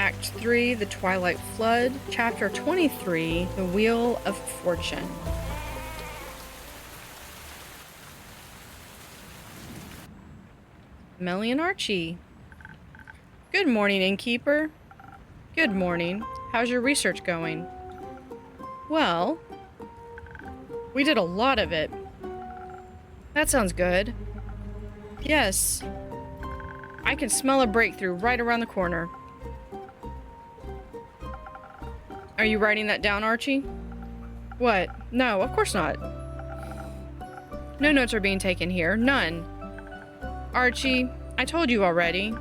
Act 3, The Twilight Flood, Chapter 23, The Wheel of Fortune. Melli and Archie. Good morning, Innkeeper. Good morning. How's your research going? Well, we did a lot of it. That sounds good. Yes. I can smell a breakthrough right around the corner. Are you writing that down, Archie? What? No, of course not. No notes are being taken here. None. Archie, I told you already.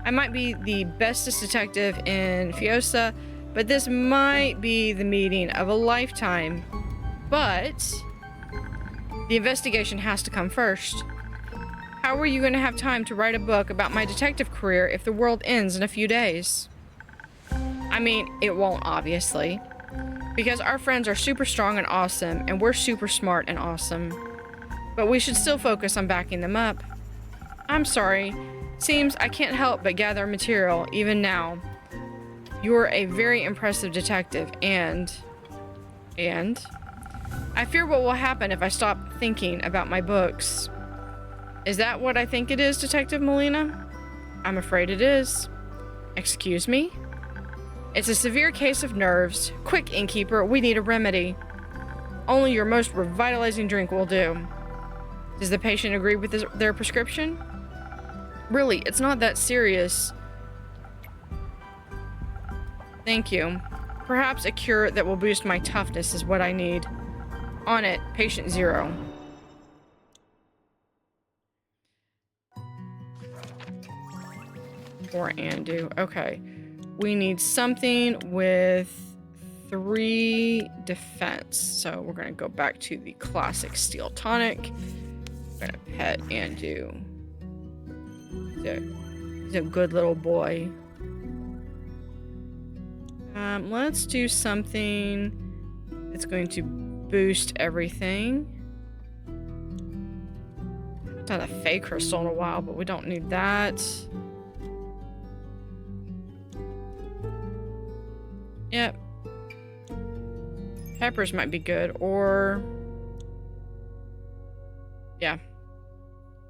I might be the bestest detective in Fiosa, but this might be the meeting of a lifetime. But the investigation has to come first. How are you going to have time to write a book about my detective career if the world ends in a few days? I mean, it won't, obviously, because our friends are super strong and awesome, and we're super smart and awesome. But we should still focus on backing them up. I'm sorry. Seems I can't help but gather material, even now. You're a very impressive detective, and I fear what will happen if I stop thinking about my books. Is that what I think it is, Detective Melina? I'm afraid it is. Excuse me? It's a severe case of nerves. Quick, Innkeeper, we need a remedy. Only your most revitalizing drink will do. Does the patient agree with their prescription? Really, it's not that serious. Thank you. Perhaps a cure that will boost my toughness is what I need. On it, patient 0. Or Andu. Okay. We need something with 3 defense. So we're going to go back to the classic steel tonic. We're going to pet Andu. He's a good little boy. Let's do something that's going to boost everything. I haven't done a fey crystal in a while, but we don't need that. Yep. Peppers might be good, or... yeah.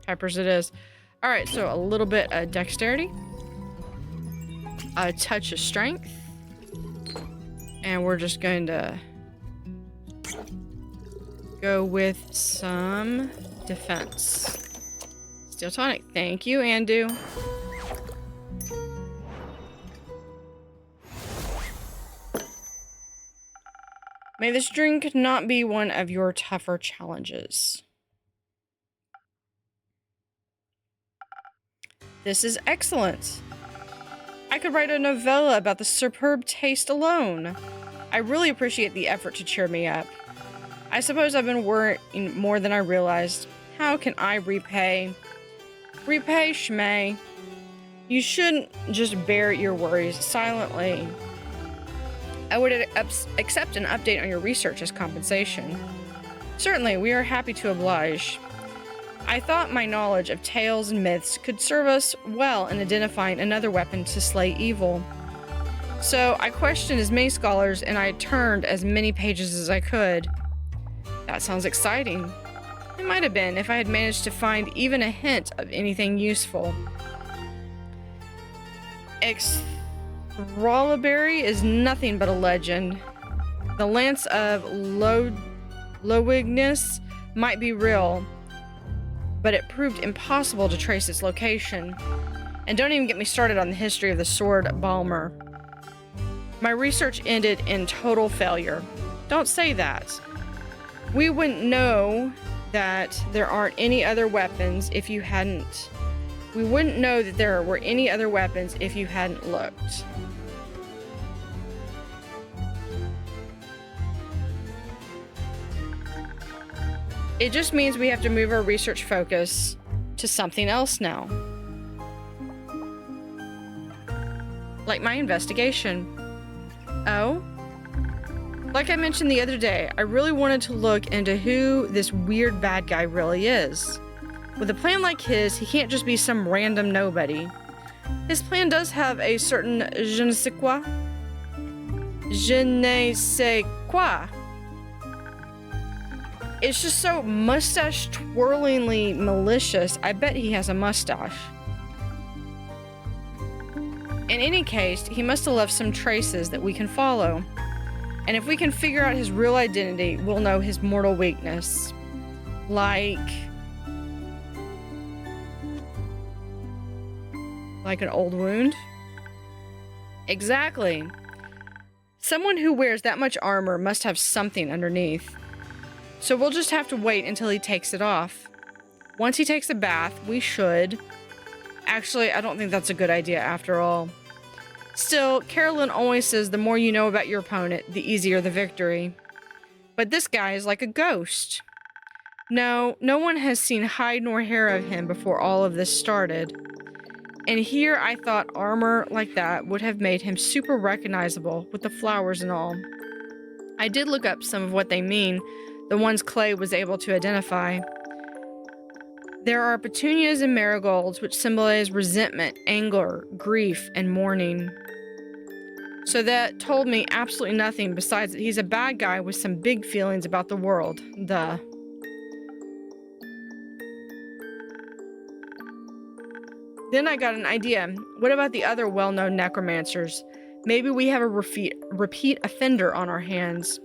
Peppers it is. Alright, so a little bit of dexterity. A touch of strength. And we're just going to go with some defense. Steel tonic. Thank you, Andu. May this drink not be one of your tougher challenges. This is excellent. I could write a novella about the superb taste alone. I really appreciate the effort to cheer me up. I suppose I've been worrying more than I realized. How can I repay? Repay, Shmay. You shouldn't just bear your worries silently. I would accept an update on your research as compensation. Certainly, we are happy to oblige. I thought my knowledge of tales and myths could serve us well in identifying another weapon to slay evil. So I questioned as many scholars and I turned as many pages as I could. That sounds exciting. It might have been if I had managed to find even a hint of anything useful. Exthralaberry is nothing but a legend. The lance of Lowigness might be real, but it proved impossible to trace its location. And don't even get me started on the history of the sword Balmer. My research ended in total failure. Don't say that. We wouldn't know that there aren't any other weapons if you hadn't... We wouldn't know that there were any other weapons if you hadn't looked. It just means we have to move our research focus to something else now. Like my investigation. Oh? Like I mentioned the other day, I really wanted to look into who this weird bad guy really is. With a plan like his, he can't just be some random nobody. His plan does have a certain je ne sais quoi. Je ne sais quoi. It's just so mustache twirlingly malicious. I bet he has a mustache. In any case, he must have left some traces that we can follow. And if we can figure out his real identity, we'll know his mortal weakness. Like an old wound? Exactly. Someone who wears that much armor must have something underneath. So we'll just have to wait until he takes it off. Once he takes a bath, we should... Actually, I don't think that's a good idea after all. Still, Caerlin always says the more you know about your opponent, the easier the victory. But this guy is like a ghost. No one has seen hide nor hair of him before all of this started. And here I thought armor like that would have made him super recognizable with the flowers and all. I did look up some of what they mean, the ones Clay was able to identify. There are petunias and marigolds, which symbolize resentment, anger, grief, and mourning. So that told me absolutely nothing besides that he's a bad guy with some big feelings about the world. Duh. Then I got an idea. What about the other well-known necromancers? Maybe we have a repeat offender on our hands.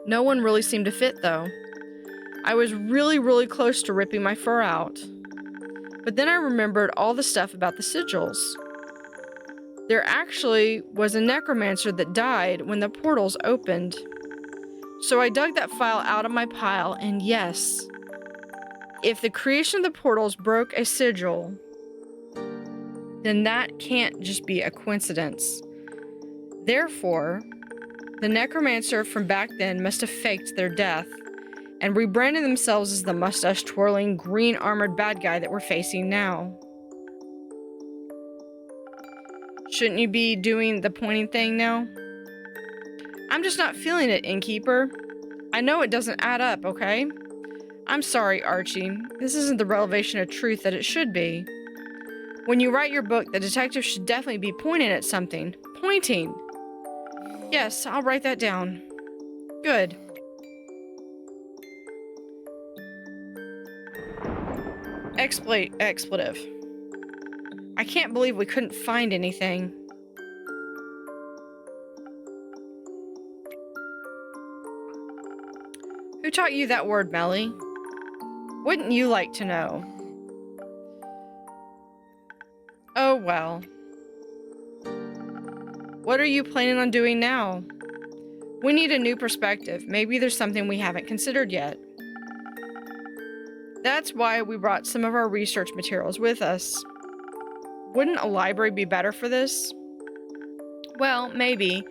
No one really seemed to fit, though. I was really close to ripping my fur out. But then I remembered all the stuff about the sigils. There actually was a necromancer that died when the portals opened. So I dug that file out of my pile, and yes, if the creation of the portals broke a sigil, then that can't just be a coincidence. Therefore, the necromancer from back then must have faked their death and rebranded themselves as the mustache-twirling, green-armored bad guy that we're facing now. Shouldn't you be doing the pointing thing now? I'm just not feeling it, Innkeeper. I know it doesn't add up, okay? I'm sorry, Archie. This isn't the revelation of truth that it should be. When you write your book, the detective should definitely be pointing at something. Pointing! Yes, I'll write that down. Good. Expletive. I can't believe we couldn't find anything. Who taught you that word, Melli? Wouldn't you like to know? Oh, well. What are you planning on doing now? We need a new perspective. Maybe there's something we haven't considered yet. That's why we brought some of our research materials with us. Wouldn't a library be better for this? Well, maybe,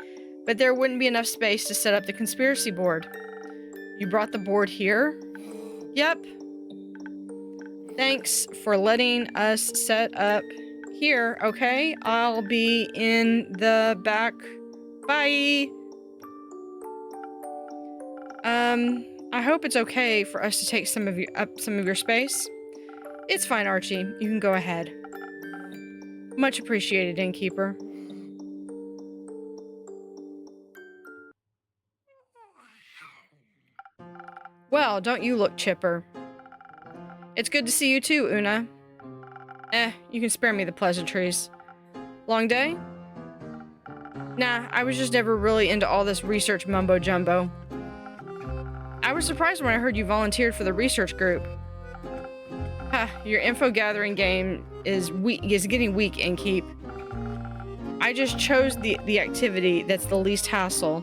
but there wouldn't be enough space to set up the conspiracy board. You brought the board here? Yep. Thanks for letting us set up here, okay? I'll be in the back. Bye! I hope it's okay for us to take some of your space. It's fine, Archie. You can go ahead. Much appreciated, Innkeeper. Well, don't you look chipper. It's good to see you too, Una. You can spare me the pleasantries. Long day? Nah, I was just never really into all this research mumbo-jumbo. I was surprised when I heard you volunteered for the research group. Your info-gathering game is getting weak, Innkeep. I just chose the activity that's the least hassle.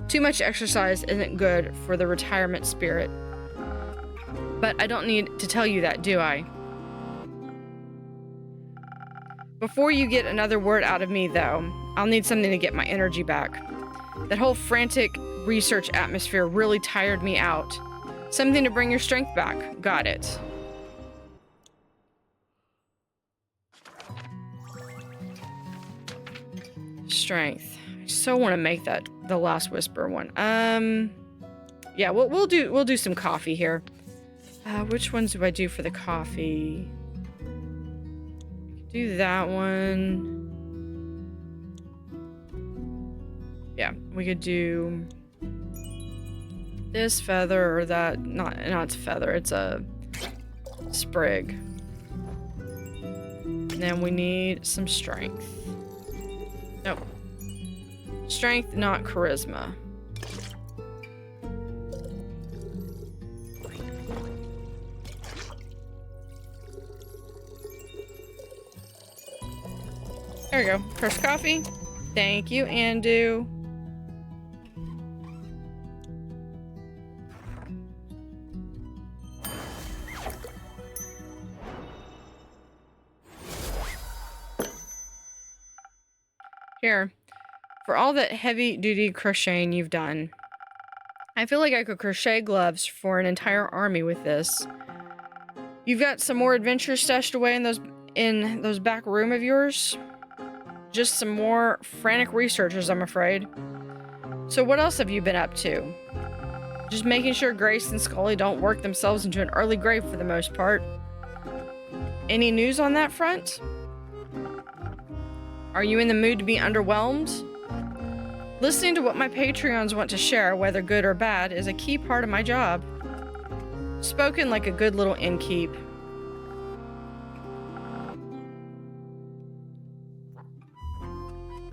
Too much exercise isn't good for the retirement spirit. But I don't need to tell you that, do I? Before you get another word out of me, though, I'll need something to get my energy back. That whole frantic research atmosphere really tired me out. Something to bring your strength back. Got it. Strength. I so want to make that the last whisper one. Yeah, we'll do some coffee here. Which ones do I do for the coffee? Do that one. Yeah, we could do this feather or that. Not it's a feather, it's a sprig. And then we need some strength. Nope. Strength, not charisma. There we go. First coffee. Thank you, Andu. Here, for all that heavy-duty crocheting you've done, I feel like I could crochet gloves for an entire army with this. You've got some more adventures stashed away in those back room of yours. Just some more frantic researchers, I'm afraid. So what else have you been up to? Just making sure Grace and Scully don't work themselves into an early grave for the most part. Any news on that front? Are you in the mood to be underwhelmed? Listening to what my Patreons want to share, whether good or bad, is a key part of my job. Spoken like a good little innkeep.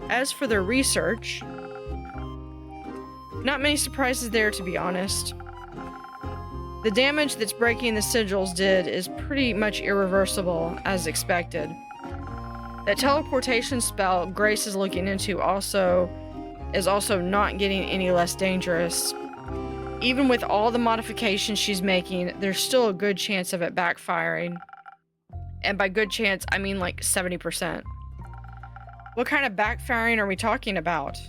As for their research, not many surprises there, to be honest. The damage that's breaking the sigils did is pretty much irreversible, as expected. That teleportation spell Grace is looking into is also not getting any less dangerous. Even with all the modifications she's making, there's still a good chance of it backfiring. And by good chance, I mean like 70%. What kind of backfiring are we talking about?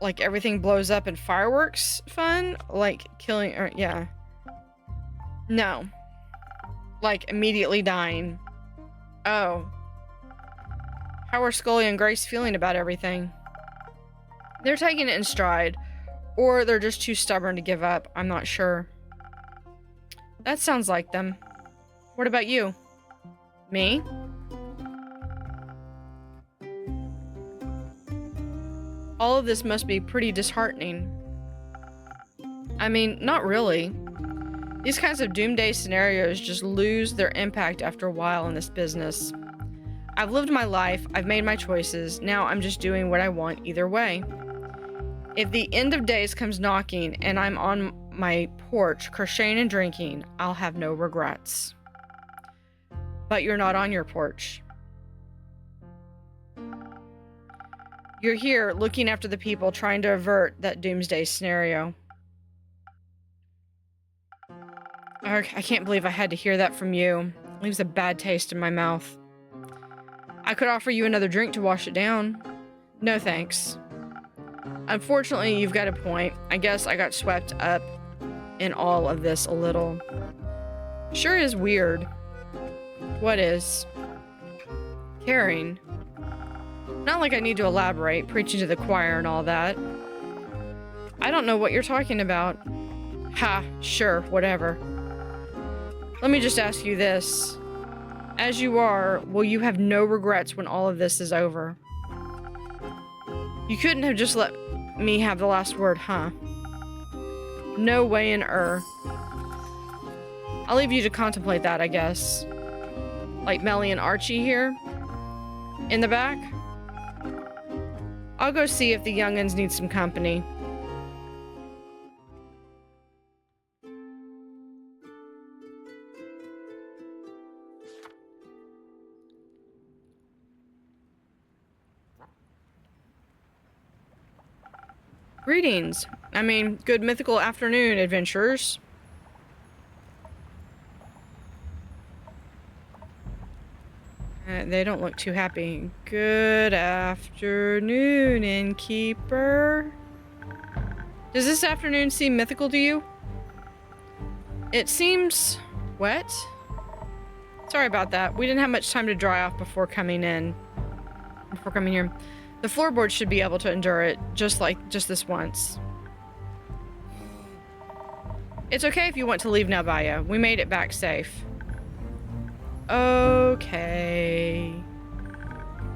Like everything blows up in fireworks fun? Like killing, or yeah. No. Like immediately dying. Oh. How are Scully and Grace feeling about everything? They're taking it in stride. Or they're just too stubborn to give up. I'm not sure. That sounds like them. What about you? Me? All of this must be pretty disheartening. I mean, not really. These kinds of doomsday scenarios just lose their impact after a while in this business. I've lived my life, I've made my choices, now I'm just doing what I want either way. If the end of days comes knocking and I'm on my porch crocheting and drinking, I'll have no regrets. But you're not on your porch. You're here looking after the people trying to avert that doomsday scenario. I can't believe I had to hear that from you. It leaves a bad taste in my mouth. I could offer you another drink to wash it down. No thanks. Unfortunately, you've got a point. I guess I got swept up in all of this a little. Sure is weird. What is? Caring. Not like I need to elaborate, preaching to the choir and all that. I don't know what you're talking about. Ha, sure, whatever. Let me just ask you this. As you are, will you have no regrets when all of this is over? You couldn't have just let me have the last word, huh? No way in I'll leave you to contemplate that, I guess. Like Melli and Archie here? In the back? I'll go see if the young'uns need some company. Greetings. I mean, good mythical afternoon, adventurers. They don't look too happy. Good afternoon, innkeeper. Does this afternoon seem mythical to you? It seems wet. Sorry about that. We didn't have much time to dry off before coming here. The floorboards should be able to endure it, just this once. It's okay if you want to leave now, Baya. We made it back safe. Okay.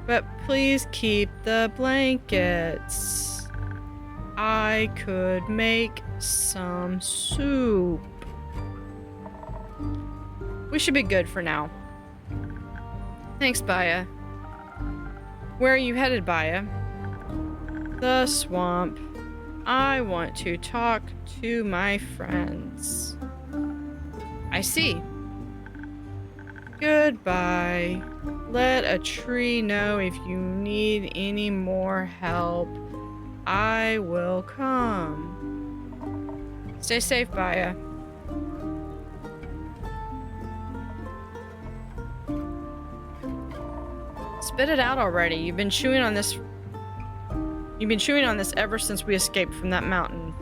But please keep the blankets. I could make some soup. We should be good for now. Thanks, Baya. Where are you headed, Baya? The swamp. I want to talk to my friends. I see. Goodbye. Let a tree know if you need any more help. I will come. Stay safe, Baya. Spit it out already. You've been chewing on this ever since we escaped from that mountain.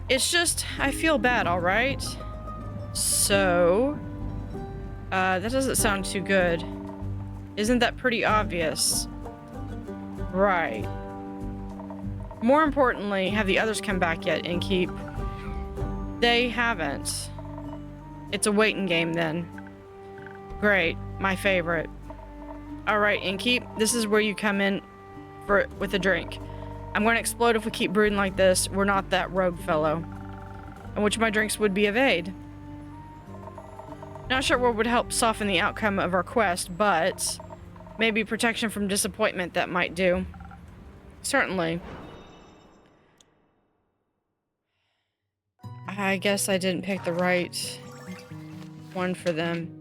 It's just, I feel bad, alright? So, that doesn't sound too good. Isn't that pretty obvious? Right. More importantly, have the others come back yet, Inkeep? They haven't. It's a waiting game then. Great. My favorite. Alright, Inkeep, this is where you come in with a drink. I'm going to explode if we keep brooding like this. We're not that rogue fellow. And which of my drinks would be of aid? Not sure what would help soften the outcome of our quest, but maybe protection from disappointment that might do. Certainly. I guess I didn't pick the right one for them.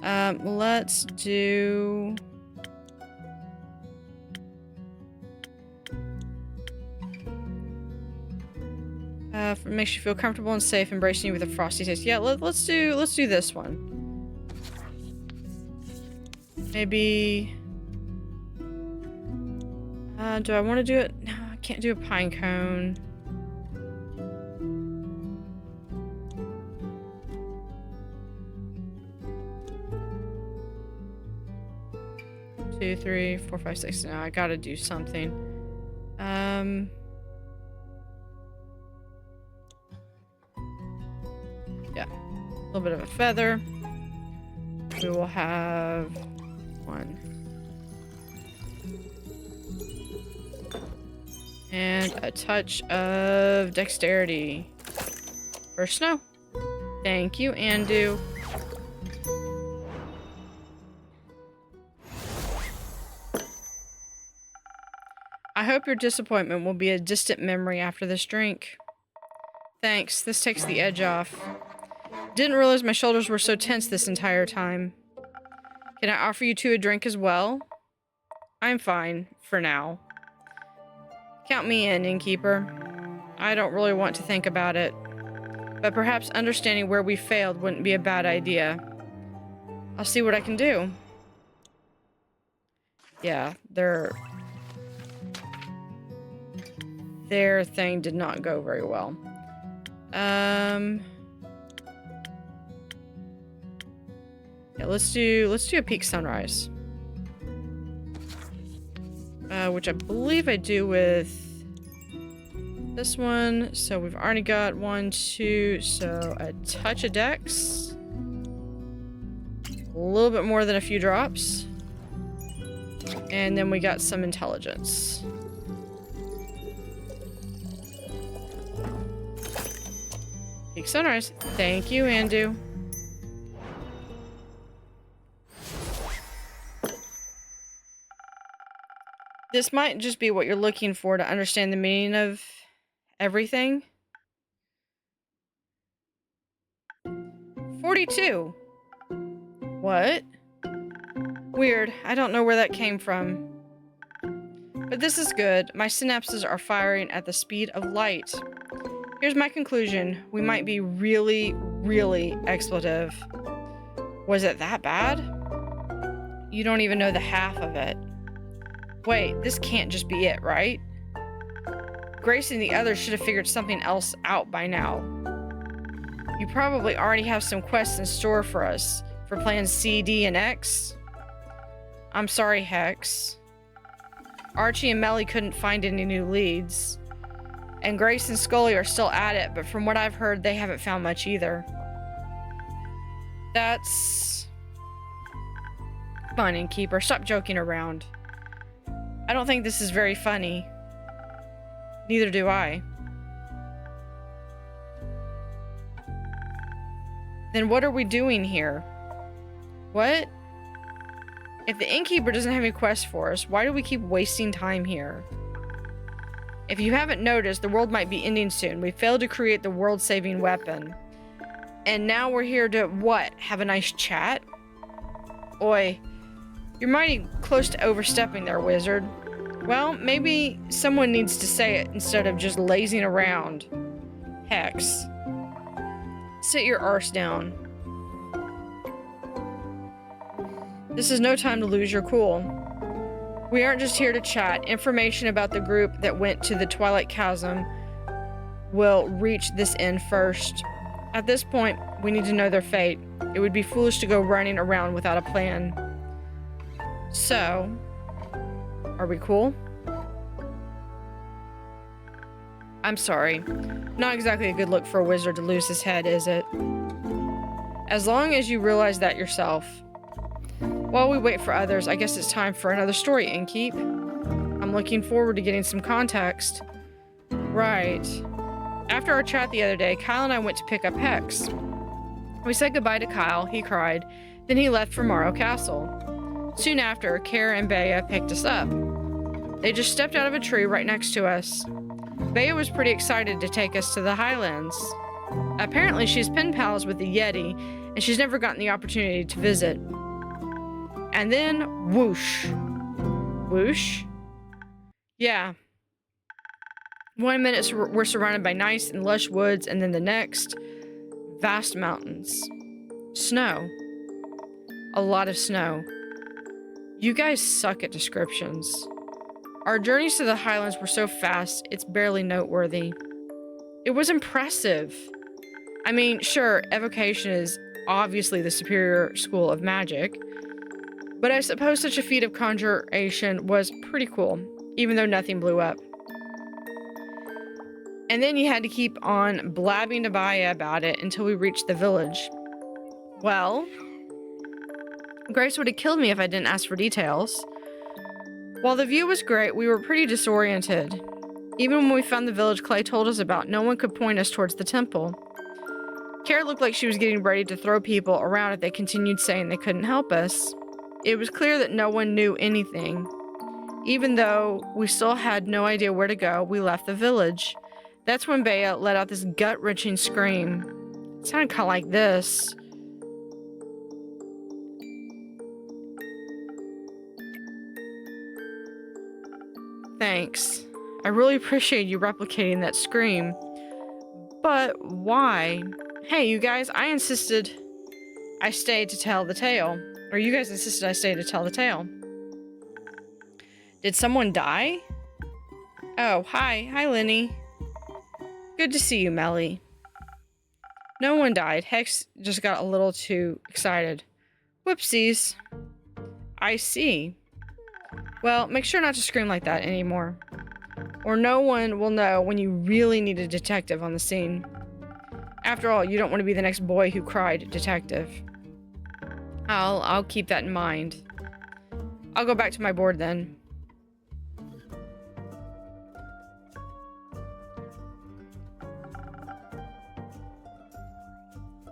Let's do... makes you feel comfortable and safe, embracing you with a frosty taste. Yeah, let's do this one. Maybe. Do I want to do it? No, I can't do a pine cone. Two, three, four, five, six. No, I gotta do something. Yeah, a little bit of a feather. We will have one. And a touch of dexterity for snow. Thank you, Andu. I hope your disappointment will be a distant memory after this drink. Thanks, this takes the edge off. Didn't realize my shoulders were so tense this entire time. Can I offer you two a drink as well? I'm fine, for now. Count me in, Innkeeper. I don't really want to think about it, but perhaps understanding where we failed wouldn't be a bad idea. I'll see what I can do. Yeah, their thing did not go very well. Yeah, let's do a peak sunrise. Which I believe I do with this one. So we've already got 1, 2, so a touch of dex. A little bit more than a few drops. And then we got some intelligence. Peak sunrise. Thank you, Andu. This might just be what you're looking for to understand the meaning of everything. 42. What? Weird. I don't know where that came from. But this is good. My synapses are firing at the speed of light. Here's my conclusion. We might be really, really expletive. Was it that bad? You don't even know the half of it. Wait, this can't just be it, right? Grace and the others should have figured something else out by now. You probably already have some quests in store for us, for plans C, D, and X. I'm sorry, Hex. Archie and Melli couldn't find any new leads. And Grace and Scully are still at it, but from what I've heard, they haven't found much either. That's Come on, innkeeper, stop joking around. I don't think this is very funny. Neither do I. Then what are we doing here? What? If the innkeeper doesn't have any quests for us, why do we keep wasting time here? If you haven't noticed, the world might be ending soon. We failed to create the world-saving weapon. And now we're here to, what? Have a nice chat? Oi. You're mighty close to overstepping there, wizard. Well, maybe someone needs to say it instead of just lazing around. Hex. Sit your arse down. This is no time to lose your cool. We aren't just here to chat. Information about the group that went to the Twilight Chasm will reach this end first. At this point, we need to know their fate. It would be foolish to go running around without a plan. So, are we cool? I'm sorry. Not exactly a good look for a wizard to lose his head, is it? As long as you realize that yourself. While we wait for others, I guess it's time for another story, Innkeep. I'm looking forward to getting some context. Right. After our chat the other day, Kyle and I went to pick up Hex. We said goodbye to Kyle, he cried, then he left for Morrow Castle. Soon after, Caerlin and Baya picked us up. They just stepped out of a tree right next to us. Baya was pretty excited to take us to the Highlands. Apparently she's pen pals with the Yeti, and she's never gotten the opportunity to visit. And then, whoosh. Whoosh? Yeah. 1 minute we're surrounded by nice and lush woods, and then the next, vast mountains. Snow. A lot of snow. You guys suck at descriptions. Our journeys to the Highlands were so fast, it's barely noteworthy. It was impressive. I mean, sure, evocation is obviously the superior school of magic, but I suppose such a feat of conjuration was pretty cool, even though nothing blew up. And then you had to keep on blabbing to Baya about it until we reached the village. Well, Grace would have killed me if I didn't ask for details. While the view was great, we were pretty disoriented. Even when we found the village Clay told us about, no one could point us towards the temple. Kara looked like she was getting ready to throw people around if they continued saying they couldn't help us. It was clear that no one knew anything. Even though we still had no idea where to go, we left the village. That's when Baya let out this gut-wrenching scream. It sounded kind of like this. Thanks. I really appreciate you replicating that scream. But why? Hey, you guys, I insisted I stayed to tell the tale. Or you guys insisted I stayed to tell the tale. Did someone die? Oh, hi. Hi, Lenny. Good to see you, Melli. No one died. Hex just got a little too excited. Whoopsies. I see. Well, make sure not to scream like that anymore. Or no one will know when you really need a detective on the scene. After all, you don't want to be the next boy who cried detective. I'll keep that in mind. I'll go back to my board then.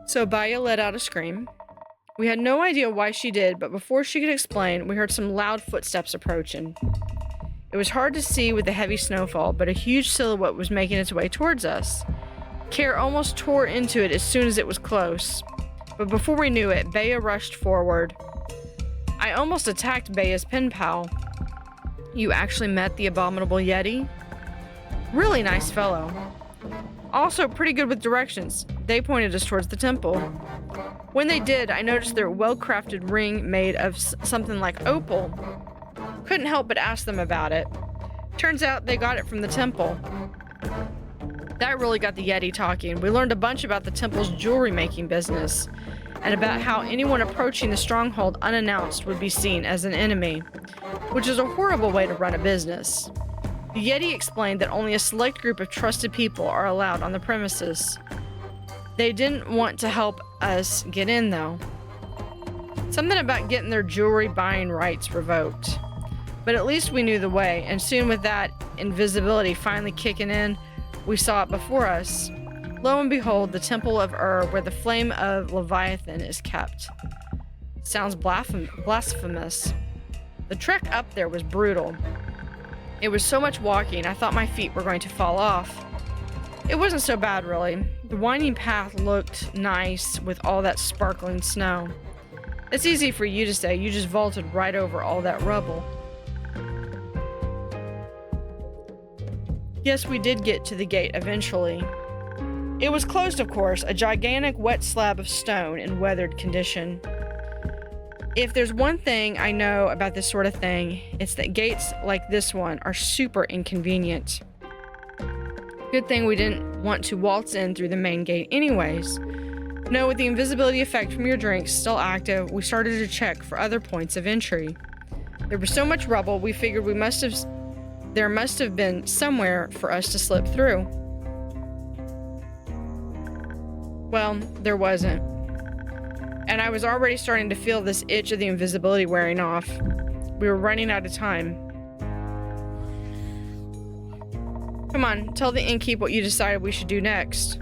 So Baya let out a scream. We had no idea why she did, but before she could explain, we heard some loud footsteps approaching. It was hard to see with the heavy snowfall, but a huge silhouette was making its way towards us. Care almost tore into it as soon as it was close. But before we knew it, Baya rushed forward. I almost attacked Baya's pen pal. You actually met the abominable Yeti? Really nice fellow. Also pretty good with directions. They pointed us towards the temple. When they did, I noticed their well-crafted ring made of something like opal. Couldn't help but ask them about it. Turns out they got it from the temple. That really got the Yeti talking. We learned a bunch about the temple's jewelry making business, and about how anyone approaching the stronghold unannounced would be seen as an enemy, which is a horrible way to run a business. The Yeti explained that only a select group of trusted people are allowed on the premises. They didn't want to help us get in, though. Something about getting their jewelry buying rights revoked. But at least we knew the way, and soon with that invisibility finally kicking in, we saw it before us. Lo and behold, the Temple of where the flame of Leviathan is kept. Sounds blasphemous. The trek up there was brutal. It was so much walking, I thought my feet were going to fall off. It wasn't so bad, really. The winding path looked nice with all that sparkling snow. It's easy for you to say, you just vaulted right over all that rubble. Yes, we did get to the gate eventually. It was closed, of course, a gigantic wet slab of stone in weathered condition. If there's one thing I know about this sort of thing, it's that gates like this one are super inconvenient. Good thing we didn't want to waltz in through the main gate anyways. No, with the invisibility effect from your drinks still active, we started to check for other points of entry. There was so much rubble, we figured there must have been somewhere for us to slip through. Well, there wasn't. And I was already starting to feel this itch of the invisibility wearing off. We were running out of time. Come on, tell the innkeep what you decided we should do next.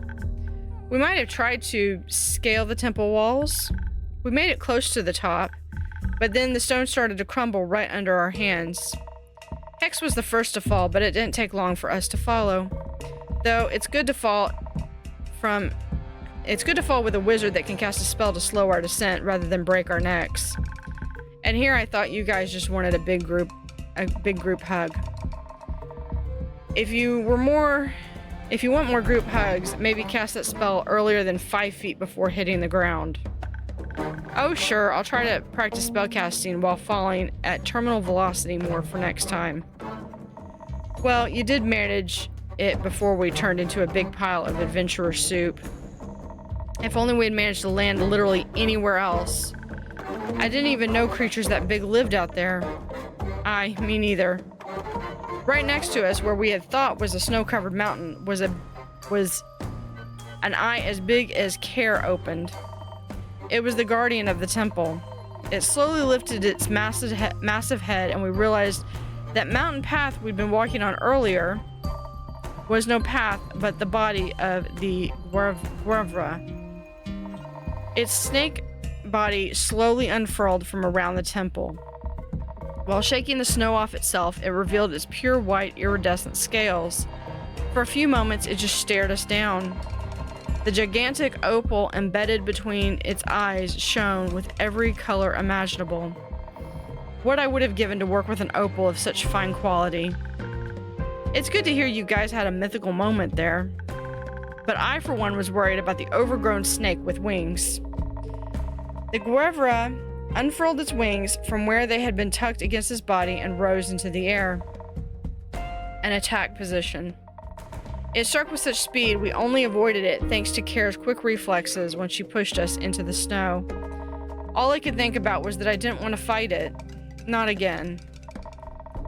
We might have tried to scale the temple walls. We made it close to the top, but then the stone started to crumble right under our hands. Hex was the first to fall, but it didn't take long for us to follow. Though it's good to fall with a wizard that can cast a spell to slow our descent rather than break our necks. And here I thought you guys just wanted a big group hug. If you want more group hugs, maybe cast that spell earlier than 5 feet before hitting the ground. Oh sure, I'll try to practice spellcasting while falling at terminal velocity more for next time. Well, you did manage it before we turned into a big pile of adventurer soup. If only we had managed to land literally anywhere else. I didn't even know creatures that big lived out there. Me neither. Right next to us, where we had thought was a snow-covered mountain, was an eye as big as Caer opened. It was the guardian of the temple. It slowly lifted its massive head, and we realized that mountain path we'd been walking on earlier was no path, but the body of the Guevra. Its snake body slowly unfurled from around the temple. While shaking the snow off itself, it revealed its pure white iridescent scales. For a few moments, it just stared us down. The gigantic opal embedded between its eyes shone with every color imaginable. What I would have given to work with an opal of such fine quality. It's good to hear you guys had a mythical moment there. But I, for one, was worried about the overgrown snake with wings. The Guevra unfurled its wings from where they had been tucked against his body and rose into the air. An attack position. It struck with such speed we only avoided it thanks to Caer's quick reflexes when she pushed us into the snow. All I could think about was that I didn't want to fight it. Not again.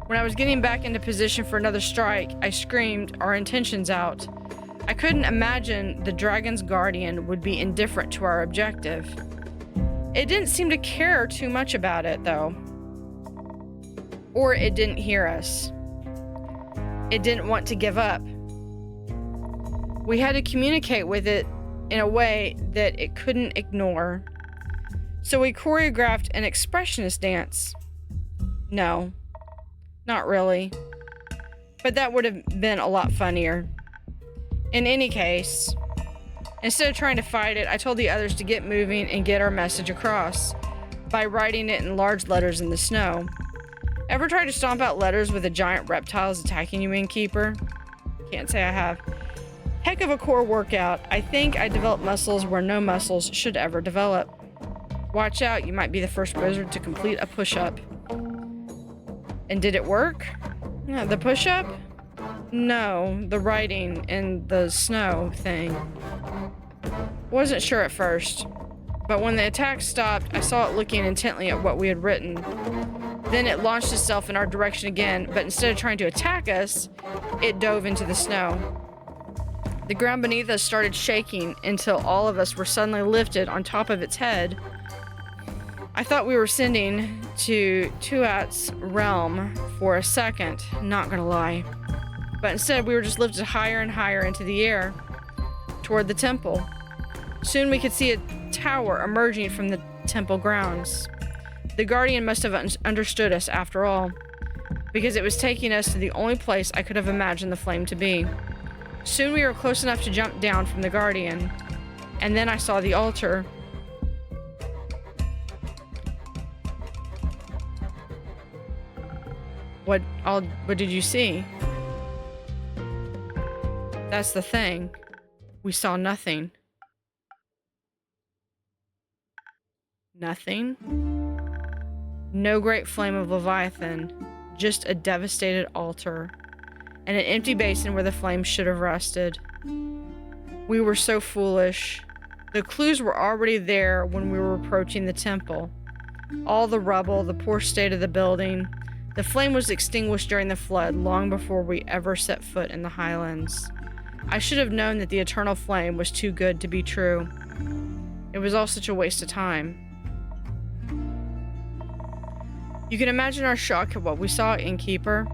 When I was getting back into position for another strike, I screamed our intentions out. I couldn't imagine the dragon's guardian would be indifferent to our objective. It didn't seem to care too much about it, though. Or it didn't hear us. It didn't want to give up. We had to communicate with it in a way that it couldn't ignore. So we choreographed an expressionist dance. No, not really. But that would have been a lot funnier. In any case, instead of trying to fight it, I told the others to get moving and get our message across by writing it in large letters in the snow. Ever tried to stomp out letters with a giant reptiles attacking you, innkeeper? Can't say I have. Heck of a core workout. I think I developed muscles where no muscles should ever develop. Watch out, you might be the first wizard to complete a push-up. And did it work? Yeah, the push-up? No, the writing and the snow thing. Wasn't sure at first, but when the attack stopped, I saw it looking intently at what we had written. Then it launched itself in our direction again, but instead of trying to attack us, it dove into the snow. The ground beneath us started shaking until all of us were suddenly lifted on top of its head. I thought we were sending to Tuat's realm for a second, not gonna lie. But instead, we were just lifted higher and higher into the air, toward the temple. Soon we could see a tower emerging from the temple grounds. The Guardian must have understood us after all, because it was taking us to the only place I could have imagined the flame to be. Soon we were close enough to jump down from the Guardian, and then I saw the altar. What did you see? That's the thing. We saw nothing. Nothing? No great flame of Leviathan, just a devastated altar, and an empty basin where the flames should have rested. We were so foolish. The clues were already there when we were approaching the temple. All the rubble, the poor state of the building. The flame was extinguished during the flood, long before we ever set foot in the Highlands. I should have known that the eternal flame was too good to be true. It was all such a waste of time. You can imagine our shock at what we saw, Innkeeper.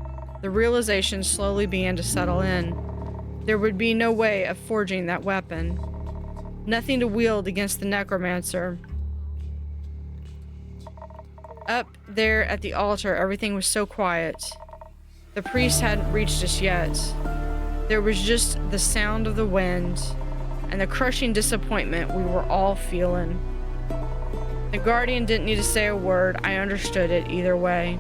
The realization slowly began to settle in. There would be no way of forging that weapon. Nothing to wield against the necromancer. Up there at the altar, everything was so quiet. The priest hadn't reached us yet. There was just the sound of the wind and the crushing disappointment we were all feeling. The Guardian didn't need to say a word. I understood it either way.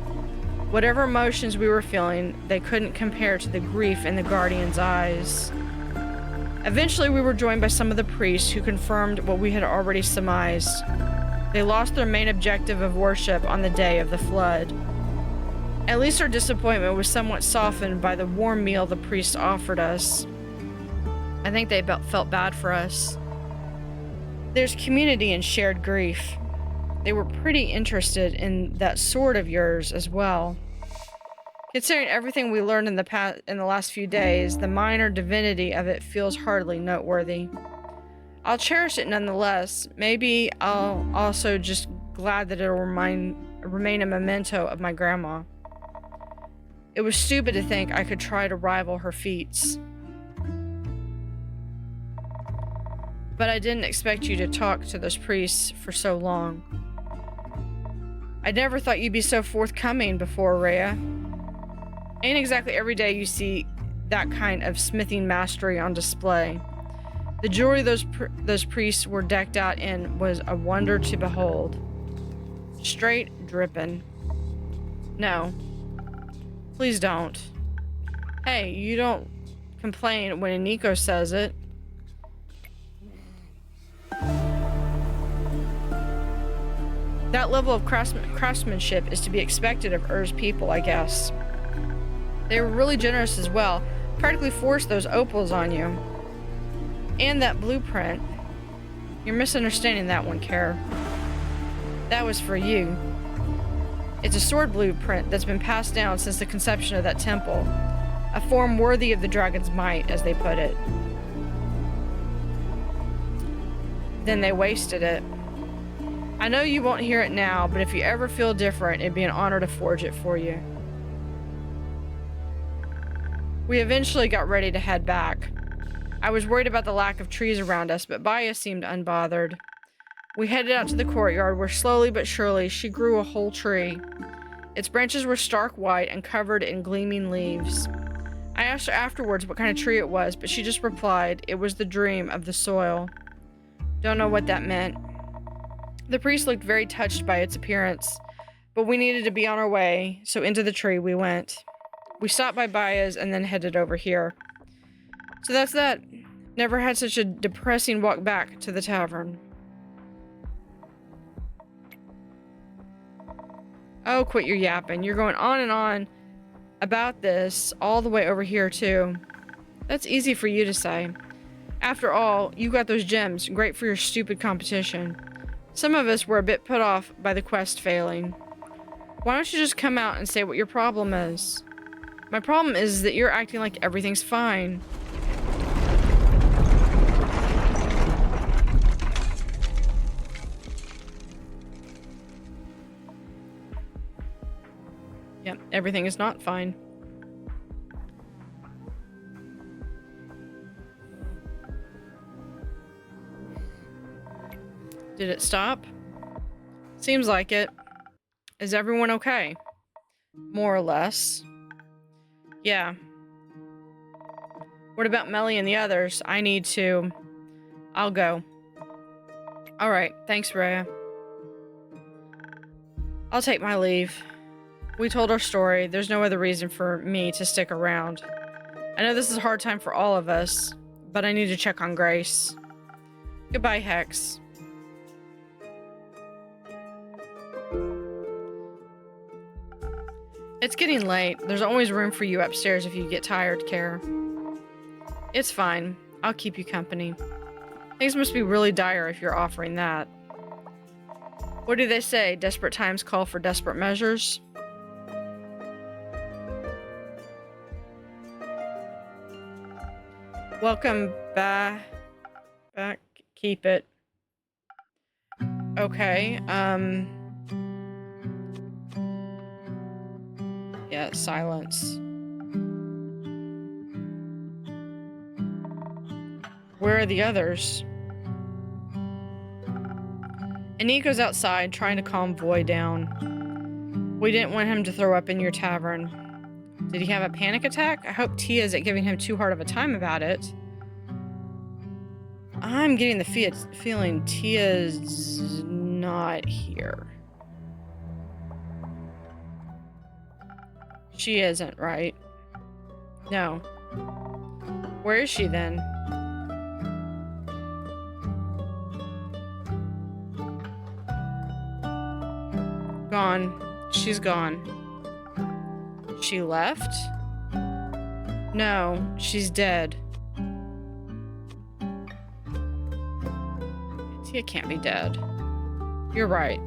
Whatever emotions we were feeling, they couldn't compare to the grief in the Guardian's eyes. Eventually, we were joined by some of the priests who confirmed what we had already surmised. They lost their main objective of worship on the day of the flood. At least our disappointment was somewhat softened by the warm meal the priests offered us. I think they felt bad for us. There's community in shared grief. They were pretty interested in that sword of yours as well. Considering everything we learned in the last few days, the minor divinity of it feels hardly noteworthy. I'll cherish it nonetheless. Maybe I'll also just glad that it'll remain a memento of my grandma. It was stupid to think I could try to rival her feats. But I didn't expect you to talk to those priests for so long. I never thought you'd be so forthcoming before, Rhea. Ain't exactly every day you see that kind of smithing mastery on display. The jewelry those priests were decked out in was a wonder to behold. Straight dripping. No. Please don't. Hey, you don't complain when Iniko says it. That level of craftsmanship is to be expected of Ur's people, I guess. They were really generous as well. Practically forced those opals on you. And that blueprint. You're misunderstanding that one, Caer. That was for you. It's a sword blueprint that's been passed down since the conception of that temple. A form worthy of the dragon's might, as they put it. Then they wasted it. I know you won't hear it now, but if you ever feel different, it'd be an honor to forge it for you. We eventually got ready to head back. I was worried about the lack of trees around us, but Baya seemed unbothered. We headed out to the courtyard where slowly but surely she grew a whole tree. Its branches were stark white and covered in gleaming leaves. I asked her afterwards what kind of tree it was, but she just replied it was the dream of the soil. Don't know what that meant. The priest looked very touched by its appearance, but we needed to be on our way, so into the tree we went. We stopped by Baya's and then headed over here. So that's that. Never had such a depressing walk back to the tavern. Oh, quit your yapping. You're going on and on about this all the way over here, too. That's easy for you to say. After all, you got those gems, great for your stupid competition. Some of us were a bit put off by the quest failing. Why don't you just come out and say what your problem is? My problem is that you're acting like everything's fine. everything is not fine. Did it stop? Seems like it. Is everyone okay? More or less. Yeah. What about Melli and the others? I'll go. Alright, thanks, Rhea. I'll take my leave. We told our story. There's no other reason for me to stick around. I know this is a hard time for all of us, but I need to check on Grace. Goodbye, Hex. It's getting late. There's always room for you upstairs if you get tired, Care. It's fine. I'll keep you company. Things must be really dire if you're offering that. What do they say? Desperate times call for desperate measures? Welcome back. Keep it. Okay, yeah, silence. Where are the others? Iniko's outside trying to calm Voy down. We didn't want him to throw up in your tavern. Did he have a panic attack? I hope Tia isn't giving him too hard of a time about it. I'm getting the feeling Tia's not here. She isn't, right? No. Where is she then? Gone. She's gone. She left? No, she's dead. Tia can't be dead. You're right.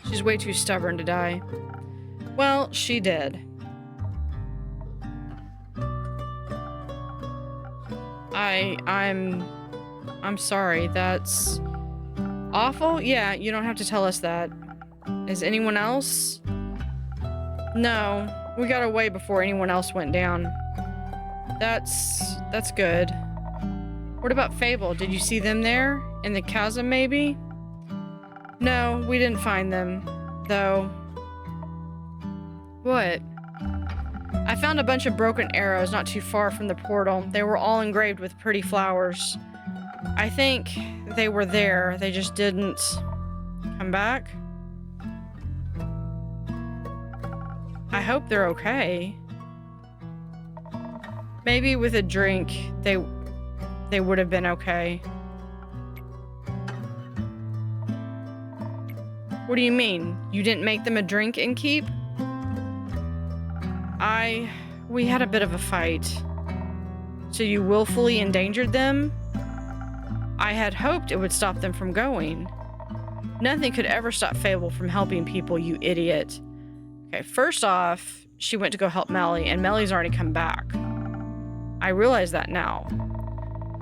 She's way too stubborn to die. Well, she did. I'm sorry. That's awful? Yeah, you don't have to tell us that. Is anyone else? No, we got away before anyone else went down. That's good. What about Fable? Did you see them there? In the chasm, maybe? No, we didn't find them, though. What? I found a bunch of broken arrows not too far from the portal. They were all engraved with pretty flowers. I think they were there. They just didn't come back. I hope they're okay. Maybe with a drink, they would have been okay. What do you mean? You didn't make them a drink and keep? We had a bit of a fight. So you willfully endangered them? I had hoped it would stop them from going. Nothing could ever stop Fable from helping people, you idiot. Okay, first off, she went to go help Melli, and Melli's already come back. I realize that now.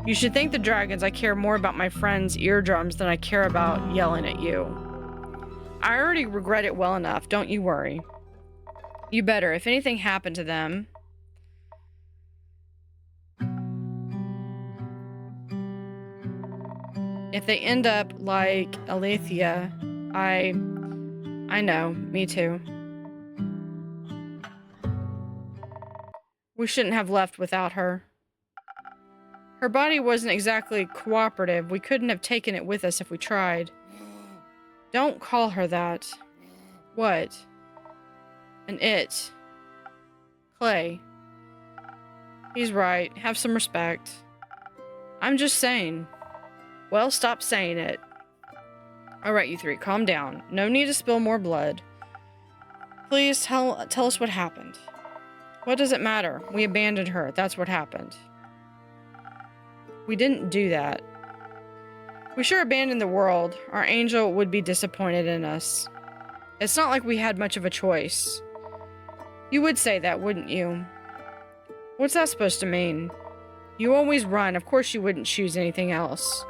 You should thank the dragons I care more about my friends' eardrums than I care about yelling at you. I already regret it well enough, don't you worry. You better, if anything happened to them. If they end up like Alethea, I know, me too. We shouldn't have left without her. Her body wasn't exactly cooperative. We couldn't have taken it with us if we tried. Don't call her that. What? An it. Clay. He's right. Have some respect. I'm just saying. Well, stop saying it. Alright, you three, calm down. No need to spill more blood. Please tell us what happened. What does it matter? We abandoned her. That's what happened. We didn't do that. We sure abandoned the world. Our angel would be disappointed in us. It's not like we had much of a choice. You would say that, wouldn't you? What's that supposed to mean? You always run. Of course you wouldn't choose anything else.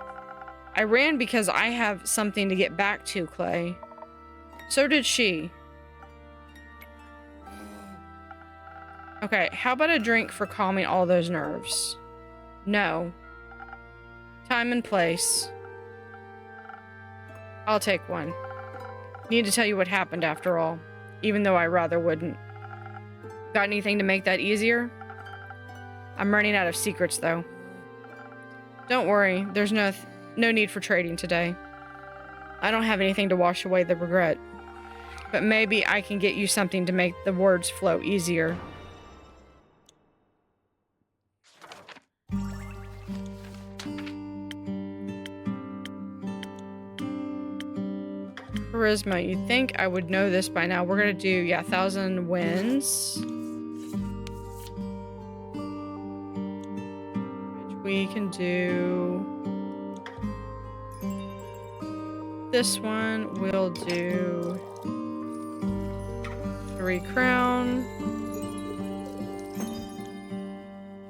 I ran because I have something to get back to, Clay. So did she. Okay, how about a drink for calming all those nerves? No. Time and place. I'll take one. Need to tell you what happened after all, even though I rather wouldn't. Got anything to make that easier? I'm running out of secrets, though. Don't worry, there's no need for trading today. I don't have anything to wash away the regret. But maybe I can get you something to make the words flow easier. Charisma. You'd think I would know this by now. We're gonna do, yeah, 1,000 wins. Which we can do... This one we'll do 3 crown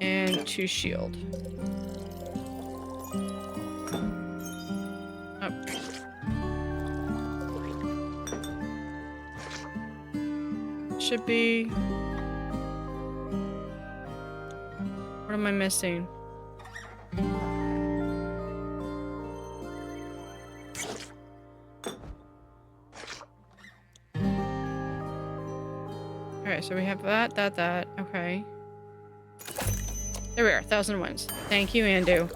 and 2 shield. Oh. Should be... What am I missing? Okay, so we have that. Okay. There we are, 1,000 wins. Thank you, Andu.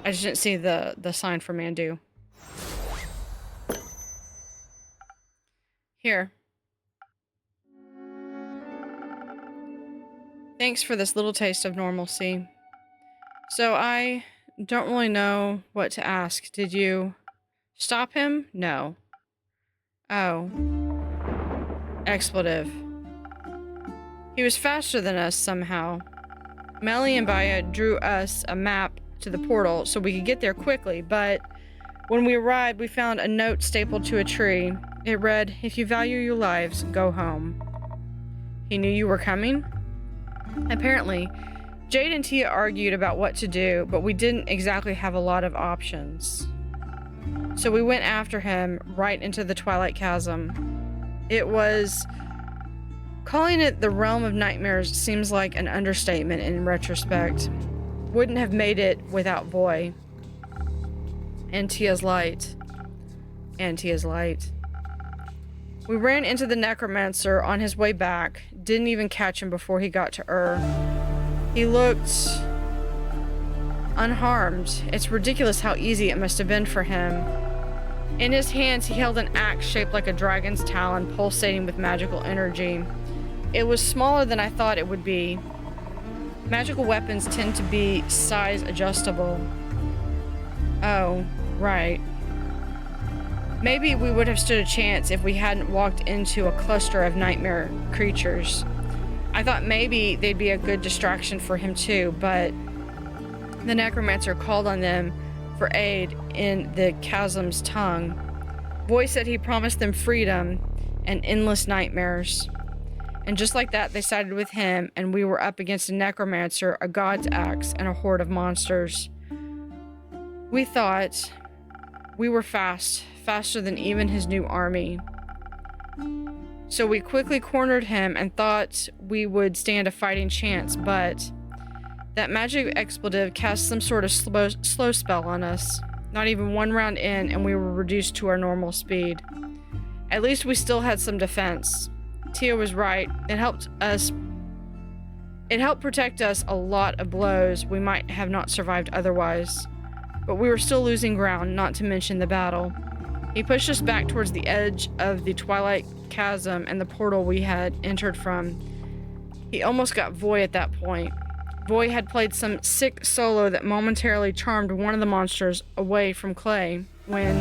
I just didn't see the sign from Andu. Here. Thanks for this little taste of normalcy. So I don't really know what to ask. Did you stop him? No. Oh. Expletive. He was faster than us somehow. Melli and Baya drew us a map to the portal so we could get there quickly, but when we arrived, we found a note stapled to a tree. It read, "If you value your lives, go home." He knew you were coming? Apparently, Jade and Tia argued about what to do, but we didn't exactly have a lot of options. So we went after him right into the Twilight Chasm. It was... Calling it the realm of nightmares seems like an understatement in retrospect. Wouldn't have made it without Voy. And Tia's light. And Tia's light. We ran into the necromancer on his way back. Didn't even catch him before he got to Ur. He looked... unharmed. It's ridiculous how easy it must have been for him. In his hands, he held an axe shaped like a dragon's talon, pulsating with magical energy. It was smaller than I thought it would be. Magical weapons tend to be size adjustable. Oh, right. Maybe we would have stood a chance if we hadn't walked into a cluster of nightmare creatures. I thought maybe they'd be a good distraction for him too, but the necromancer called on them for aid in the chasm's tongue. Voy said he promised them freedom and endless nightmares. And just like that, they sided with him, and we were up against a necromancer, a god's axe, and a horde of monsters. We thought we were faster than even his new army. So we quickly cornered him and thought we would stand a fighting chance, but that magic expletive cast some sort of slow spell on us. Not even one round in, and we were reduced to our normal speed. At least we still had some defense. Tia was right. It helped protect us a lot of blows we might have not survived otherwise. But we were still losing ground, not to mention the battle. He pushed us back towards the edge of the Twilight Chasm and the portal we had entered from. He almost got Voy at that point. Voy had played some sick solo that momentarily charmed one of the monsters away from Clay when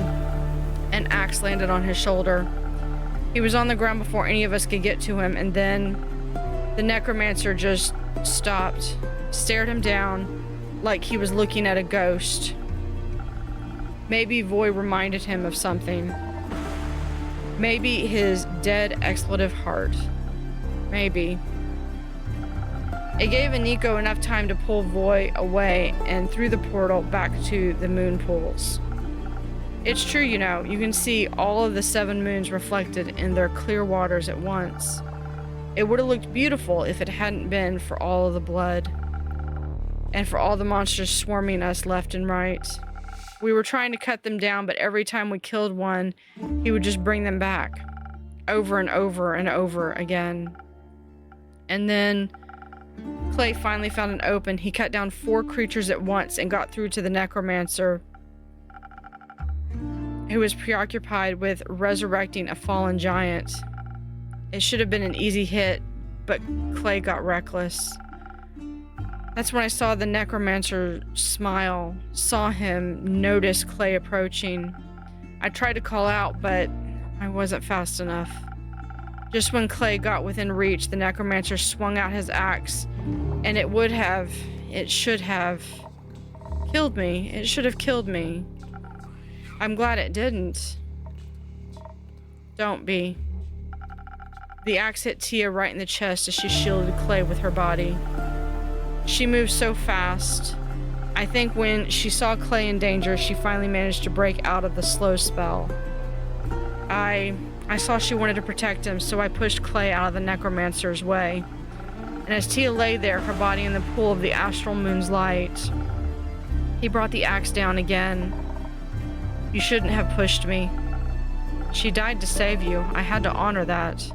an axe landed on his shoulder. He was on the ground before any of us could get to him, and then the necromancer just stopped, stared him down like he was looking at a ghost. Maybe Voy reminded him of something. Maybe his dead expletive heart. Maybe. It gave Iniko enough time to pull Voy away and through the portal back to the moon pools. It's true, you know, you can see all of the 7 moons reflected in their clear waters at once. It would have looked beautiful if it hadn't been for all of the blood. And for all the monsters swarming us left and right. We were trying to cut them down, but every time we killed one, he would just bring them back. Over and over and over again. And then Clay finally found an open. He cut down 4 creatures at once and got through to the necromancer, who was preoccupied with resurrecting a fallen giant. It should have been an easy hit, but Clay got reckless. That's when I saw the necromancer smile, saw him notice Clay approaching. I tried to call out, but I wasn't fast enough. Just when Clay got within reach, the necromancer swung out his axe, and it should have killed me. It should have killed me. I'm glad it didn't. Don't be. The axe hit Tia right in the chest as she shielded Clay with her body. She moved so fast. I think when she saw Clay in danger, she finally managed to break out of the slow spell. I saw she wanted to protect him, so I pushed Clay out of the necromancer's way. And as Tia lay there, her body in the pool of the astral moon's light, he brought the axe down again. You shouldn't have pushed me. She died to save you. I had to honor that.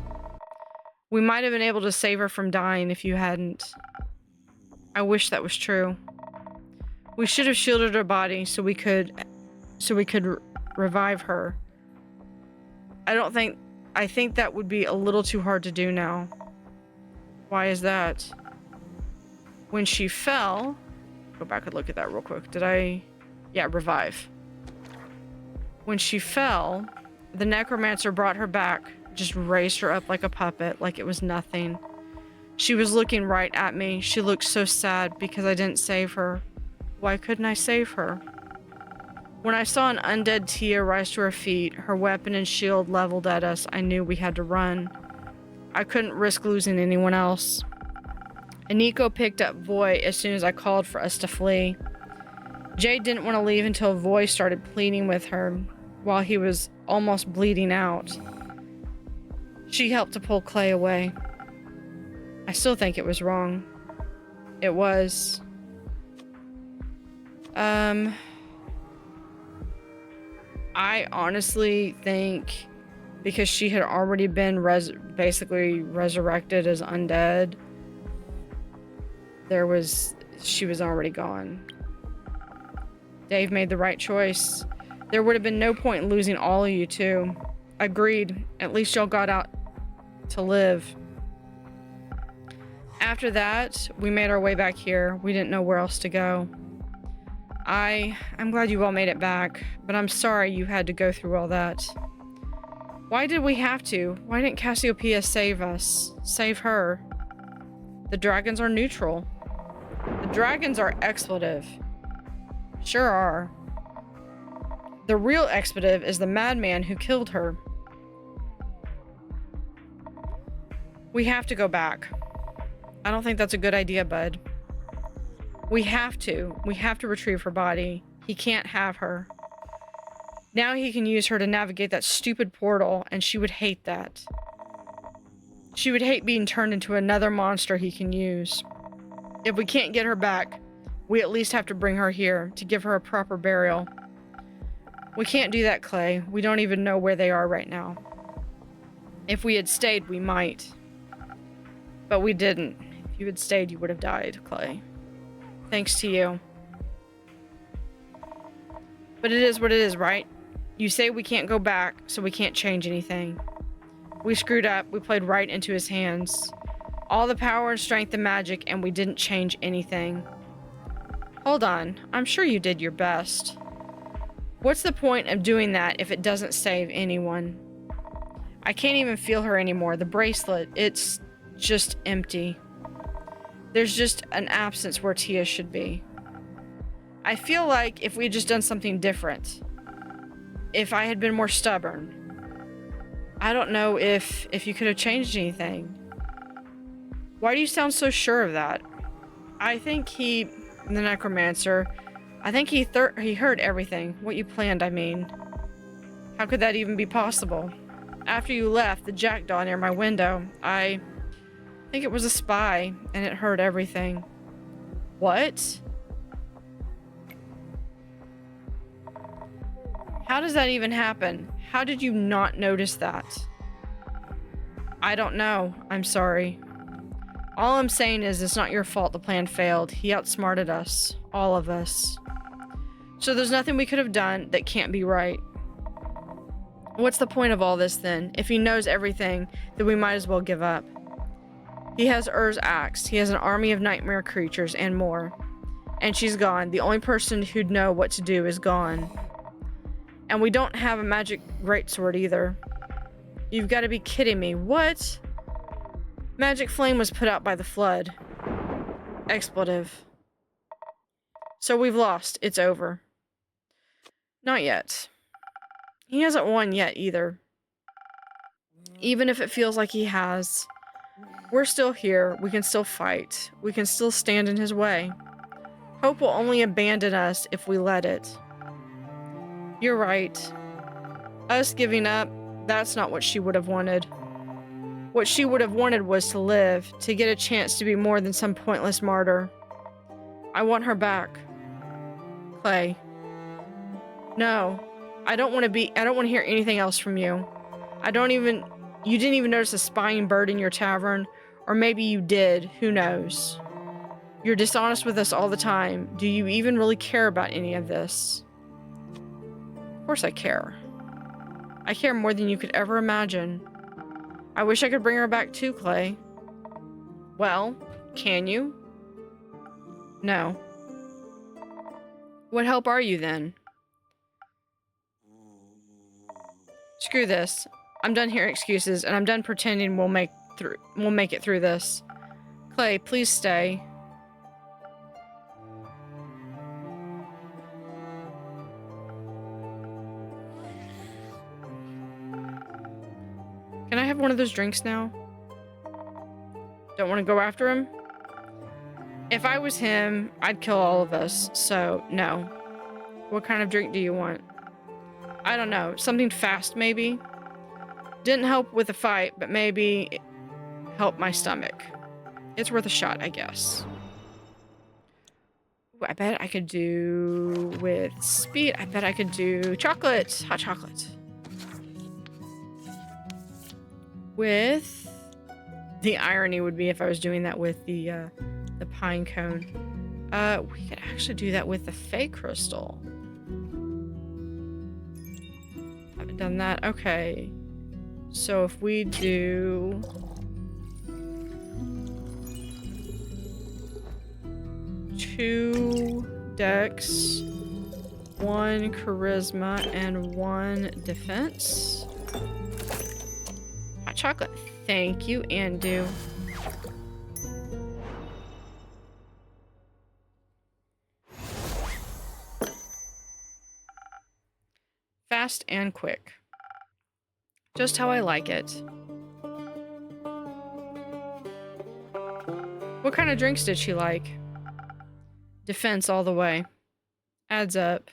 We might have been able to save her from dying if you hadn't. I wish that was true. We should have shielded her body so we could revive her. I think that would be a little too hard to do now. Why is that? When she fell, go back and look at that real quick. Yeah, revive. When she fell, the necromancer brought her back, just raised her up like a puppet, like it was nothing. She was looking right at me. She looked so sad because I didn't save her. Why couldn't I save her? When I saw an undead Tia rise to her feet, her weapon and shield leveled at us, I knew we had to run. I couldn't risk losing anyone else. Iniko picked up Voy as soon as I called for us to flee. Jade didn't want to leave until Voy started pleading with her while he was almost bleeding out. She helped to pull Clay away. I still think it was wrong. It was. I honestly think because she had already been basically resurrected as undead, she was already gone. Dave made the right choice. There would have been no point in losing all of you too. Agreed. At least y'all got out to live. After that, we made our way back here. We didn't know where else to go. I'm glad you all made it back, but I'm sorry you had to go through all that. Why did we have to? Why didn't Cassiopeia save us? Save her? The dragons are neutral. The dragons are expletive. Sure are. The real expletive is the madman who killed her. We have to go back. I don't think that's a good idea, bud. We have to retrieve her body. He can't have her. Now he can use her to navigate that stupid portal, and she would hate that. She would hate being turned into another monster he can use. If we can't get her back, we at least have to bring her here to give her a proper burial. We can't do that, Clay. We don't even know where they are right now. If we had stayed, we might. But we didn't. If you had stayed, you would have died, Clay. Thanks to you. But it is what it is, right? You say we can't go back, so we can't change anything. We screwed up. We played right into his hands. All the power and strength and magic, and we didn't change anything. Hold on. I'm sure you did your best. What's the point of doing that if it doesn't save anyone? I can't even feel her anymore. The bracelet, it's just empty. There's just an absence where Tia should be. I feel like if we had just done something different, if I had been more stubborn, I don't know if you could have changed anything. Why do you sound so sure of that? I think the necromancer, I think he heard everything. What you planned, I mean. How could that even be possible? After you left the jackdaw near my window, I I think it was a spy, and it heard everything. What? How does that even happen? How did you not notice that? I don't know. I'm sorry. All I'm saying is it's not your fault the plan failed. He outsmarted us. All of us. So there's nothing we could have done that can't be right. What's the point of all this then? If he knows everything, then we might as well give up. He has Ur's axe. He has an army of nightmare creatures and more. And she's gone. The only person who'd know what to do is gone. And we don't have a magic greatsword either. You've got to be kidding me. What? Magic flame was put out by the flood. Expletive. So we've lost. It's over. Not yet. He hasn't won yet either. Even if it feels like he has. We're still here. We can still fight. We can still stand in his way. Hope will only abandon us if we let it. You're right. Us giving up, that's not what she would have wanted. What she would have wanted was to live, to get a chance to be more than some pointless martyr. I want her back. Clay. No. I don't want to hear anything else from you. You didn't even notice a spying bird in your tavern, or maybe you did, who knows. You're dishonest with us all the time. Do you even really care about any of this? Of course I care. I care more than you could ever imagine. I wish I could bring her back too, Clay. Well, can you? No. What help are you then? Screw this. I'm done hearing excuses, and I'm done pretending we'll make it through this. Clay, please stay. Can I have one of those drinks now? Don't want to go after him? If I was him, I'd kill all of us, so no. What kind of drink do you want? I don't know. Something fast, maybe? Didn't help with the fight, but maybe help my stomach. It's worth a shot, I guess. Ooh, I bet I could do with speed. I bet I could do chocolate. Hot chocolate. With... The irony would be if I was doing that with the pine cone. We could actually do that with the fey crystal. Haven't done that. Okay. So if we do... two dex, 1 charisma, and 1 defense. Hot chocolate. Thank you, Andu. Fast and quick. Just how I like it. What kind of drinks did she like? Defense all the way. Adds up.